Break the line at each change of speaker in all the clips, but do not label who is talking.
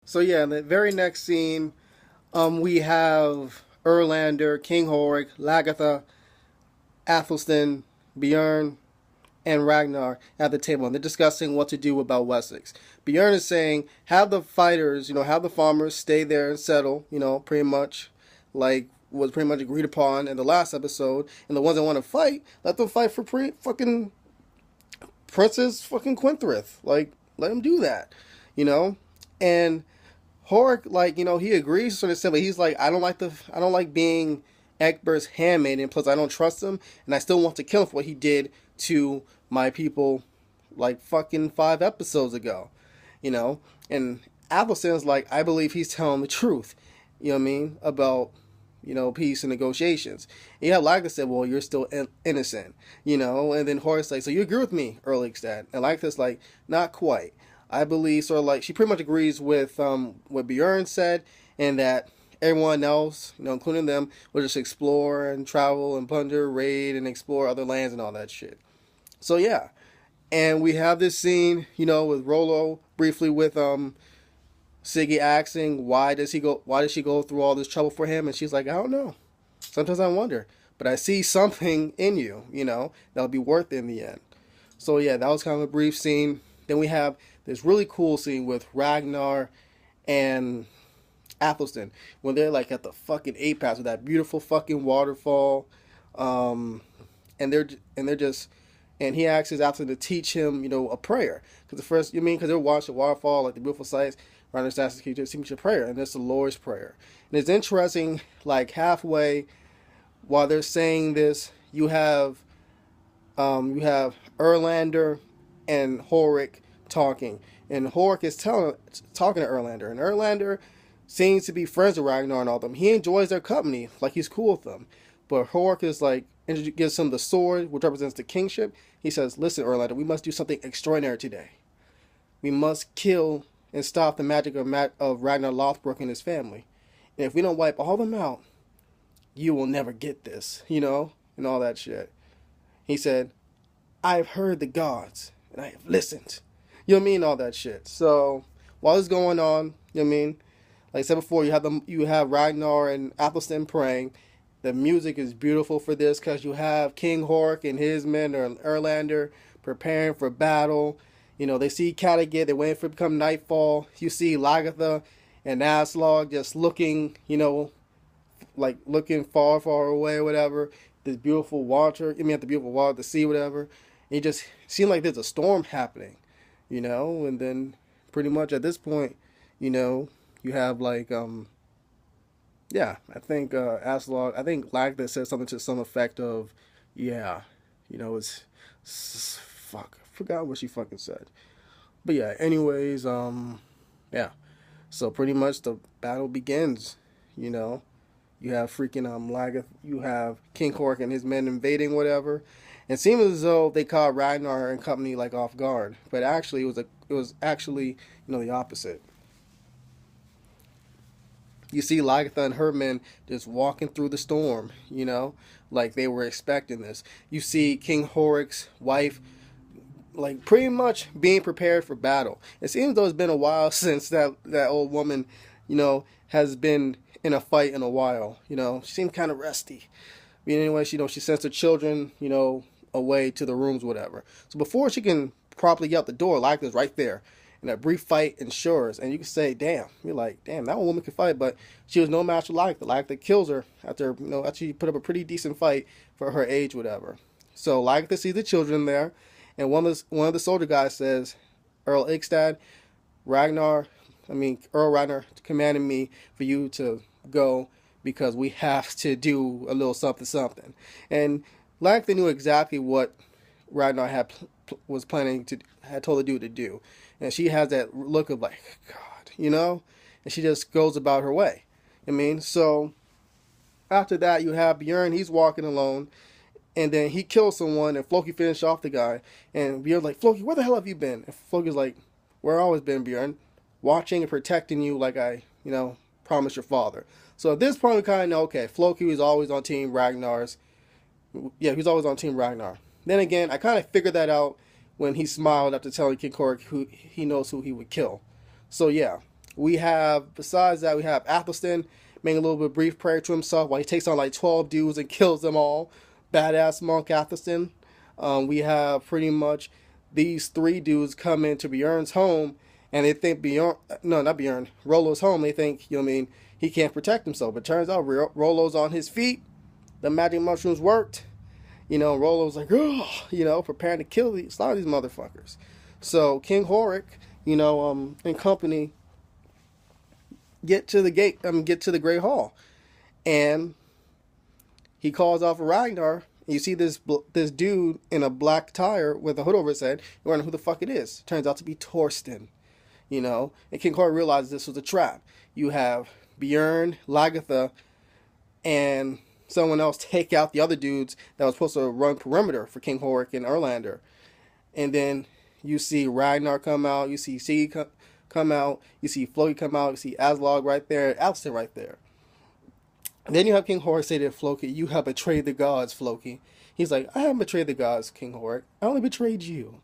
So yeah, in the very next scene, we have Erlander, King Horik, Lagatha, Athelstan, Bjorn, and Ragnar at the table, and they're discussing what to do about Wessex. Bjorn is saying, have the fighters, have the farmers stay there and settle, pretty much like was pretty much agreed upon in the last episode. And the ones that want to fight, let them fight for fucking Princess fucking Quinthrith. Like, let them do that, you know. And Horik, like, he agrees sort of simply. He's like, I don't like being Egbert's handmaid, and plus I don't trust him, and I still want to kill him for what he did to my people, like fucking 5 episodes ago, you know. And Appleton's like, I believe he's telling the truth, you know what I mean, about peace and negotiations. And yeah, like I said, well, you're still innocent, And then Horik's like, so you agree with me, Erlikstad? And like this, like, not quite. I believe sort of like she pretty much agrees with what Bjorn said, and that everyone else, including them, will just explore and travel and plunder, raid, and explore other lands and all that shit. So yeah, and we have this scene, with Rollo briefly with Siggy asking why does she go through all this trouble for him, and she's like, I don't know. Sometimes I wonder, but I see something in you, that'll be worth it in the end. So yeah, that was kind of a brief scene. Then we have this really cool scene with Ragnar and Athelstan when they're like at the fucking apex with that beautiful fucking waterfall, um, and they're just and he asks Athelstan to teach him, a prayer because because they're watching the waterfall, like the beautiful sights. Ragnar asks, "Can you just teach me a prayer?" And it's the Lord's prayer, and it's interesting. Like halfway while they're saying this, you have Erlander and Horik talking, and Horik is talking to Erlander, and Erlander seems to be friends with Ragnar and all them. He enjoys their company, like he's cool with them. But Horik is like gives him the sword, which represents the kingship. He says, "Listen, Erlander, we must do something extraordinary today. We must kill and stop the magic of Ragnar Lothbrok and his family. And if we don't wipe all of them out, you will never get this, and all that shit." He said, I have heard the gods, and I have listened. You know what I mean? All that shit. So, while this is going on, you know what I mean? Like I said before, you have Ragnar and Athelstan praying. The music is beautiful for this because you have King Horik and his men, or Erlander, preparing for battle. They see Kattegat, they're waiting for it to become nightfall. You see Lagatha and Aslog just looking, like looking far, far away or whatever. This beautiful water, at the beautiful water, the sea, whatever. And it just seemed like there's a storm happening, and then pretty much at this point, you have like, yeah, I think Aslog, I think Lagda said something to some effect of, yeah, fuck, I forgot what she fucking said. But yeah, anyways, yeah. So pretty much the battle begins, you know. You have freaking Lagath, you have King Cork and his men invading whatever. And it seems as though they caught Ragnar and company like off guard, but actually it was actually the opposite. You see Lagatha and her men just walking through the storm, like they were expecting this. You see King Horik's wife, like pretty much being prepared for battle. It seems though it's been a while since that old woman, has been in a fight in a while. She seemed kind of rusty. But anyway, she sends her children, away to the rooms, whatever. So before she can properly get out the door, Lagatha's right there. And a brief fight ensures, and you can say, "Damn!" You're like, "Damn, that woman can fight," but she was no match for Lagatha. Lagatha kills her after she put up a pretty decent fight for her age, whatever. So Lagatha sees the children there, and one of the soldier guys says, "Earl Ikstad, Earl Ragnar commanded me for you to go because we have to do a little something something." And Lagatha knew exactly what Ragnar was planning to had told the dude to do, and she has that look of like, God, and she just goes about her way. So after that, you have Bjorn. He's walking alone, and then he kills someone, and Floki finishes off the guy. And Bjorn's like, "Floki, where the hell have you been?" And Floki's like, "Where I've always been, Bjorn, watching and protecting you like I, promised your father." So at this point, we kind of know, okay, Floki was always on Team Ragnar's. Yeah, he was always on Team Ragnar. Then again, I kind of figured that out when he smiled after telling King Korg who he knows who he would kill. So yeah, We have, besides that, we have Athelstan making a little bit of brief prayer to himself while he takes on like 12 dudes and kills them all. Badass monk Athelstan. We have pretty much these three dudes come into Bjorn's home, and they think Bjorn, no, not Bjorn, Rollo's home. They think, you know what I mean, he can't protect himself. But turns out Rollo's on his feet. The magic mushrooms worked. You know, Rollo's like, oh, you know, preparing to kill these, a lot of these motherfuckers. So King Horik, you know, and company get to the gate, get to the Great Hall, and he calls off Ragnar. And you see this dude in a black tire with a hood over his head. You wonder who the fuck it is. Turns out to be Torsten. You know, and King Horik realizes this was a trap. You have Bjorn, Lagertha, and someone else take out the other dudes that was supposed to run perimeter for King Horik and Erlander. And then you see Ragnar come out, you see Siggy come out, you see Floki come out, you see Aslog right there, Alston right there. And then you have King Horik say to Floki, you have betrayed the gods, Floki. He's like, I haven't betrayed the gods, King Horik. I only betrayed you.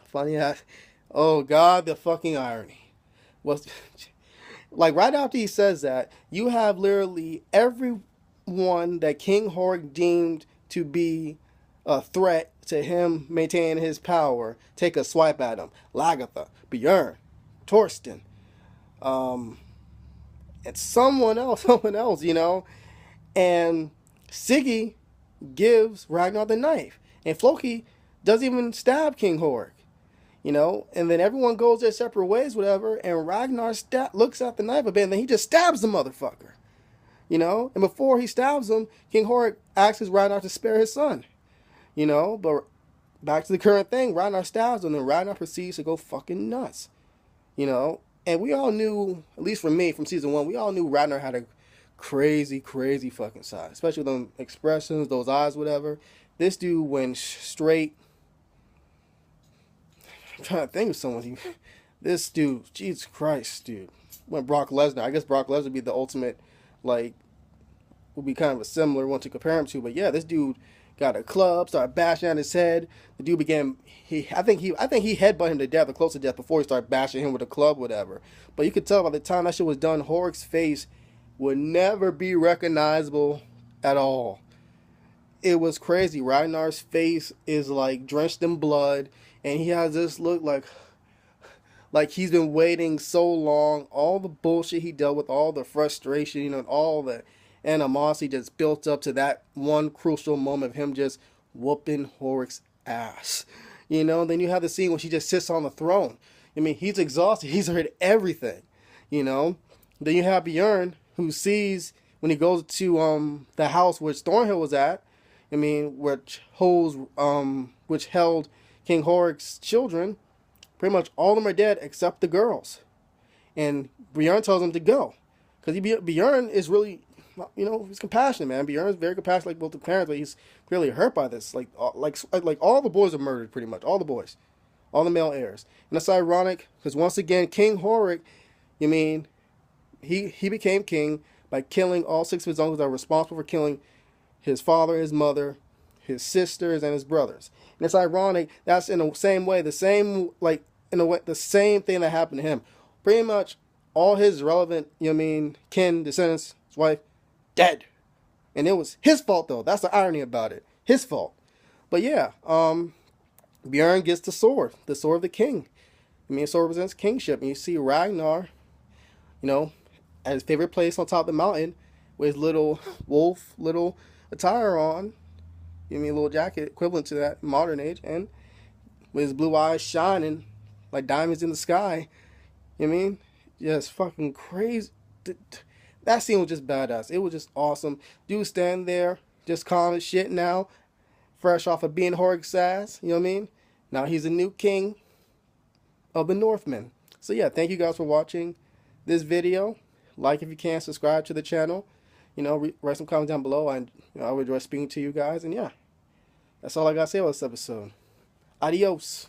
Funny ass. Oh, God, the fucking irony. Was like right after he says that, you have literally everyone that King Horik deemed to be a threat to him maintaining his power take a swipe at him. Lagertha, Bjorn, Torsten, and someone else, you know. And Siggy gives Ragnar the knife, and Floki doesn't even stab King Horik. You know, and then everyone goes their separate ways, whatever, and Ragnar looks at the knife a bit, and then he just stabs the motherfucker. You know, and before he stabs him, King Horik asks Ragnar to spare his son. You know, but back to the current thing, Ragnar stabs him, and Ragnar proceeds to go fucking nuts. You know, and we all knew, at least for me, from season 1, we all knew Ragnar had a crazy, crazy fucking side, especially with them expressions, those eyes, whatever. This dude went straight. I'm trying to think of someone. This dude, Jesus Christ, dude. Went Brock Lesnar. I guess Brock Lesnar would be the ultimate, like, would be kind of a similar one to compare him to. But yeah, this dude got a club, started bashing on his head. The dude began, I think he headbutted him to death or close to death before he started bashing him with a club, whatever. But you could tell by the time that shit was done, Horik's face would never be recognizable at all. It was crazy. Ragnar's face is like drenched in blood, and he has this look like he's been waiting so long. All the bullshit he dealt with, all the frustration, you know, and all the animosity just built up to that one crucial moment of him just whooping Horik's ass. You know, then you have the scene when she just sits on the throne. I mean, he's exhausted. He's heard everything, you know. Then you have Bjorn, who sees when he goes to the house which Thornhill was at. I mean, which held King Horik's children. Pretty much all of them are dead except the girls. And Bjorn tells him to go. Because Bjorn is really, you know, he's compassionate, man. Bjorn is very compassionate, like both the parents, but he's really hurt by this. Like all the boys are murdered, pretty much. All the boys. All the male heirs. And that's ironic, because once again, King Horik, I mean, he became king by killing all 6 of his uncles that were responsible for killing his father, his mother, his sisters, and his brothers. And it's ironic, that's in the same way, the same thing that happened to him. Pretty much all his relevant, you know what I mean, kin, descendants, his wife, dead. And it was his fault, though. That's the irony about it. His fault. But yeah, Bjorn gets the sword of the king. I mean, the sword represents kingship. And you see Ragnar, you know, at his favorite place on top of the mountain with his little wolf, little attire on. You mean, a little jacket equivalent to that modern age, and with his blue eyes shining like diamonds in the sky. You know what I mean? Just fucking crazy. That scene was just badass. It was just awesome. Dude standing there, just calm as shit now, fresh off of being Horik's ass. You know what I mean? Now he's a new king of the Northmen. So yeah, thank you guys for watching this video. Like if you can, subscribe to the channel. You know, write some comments down below. I would enjoy speaking to you guys. And yeah, that's all I got to say about this episode. Adios.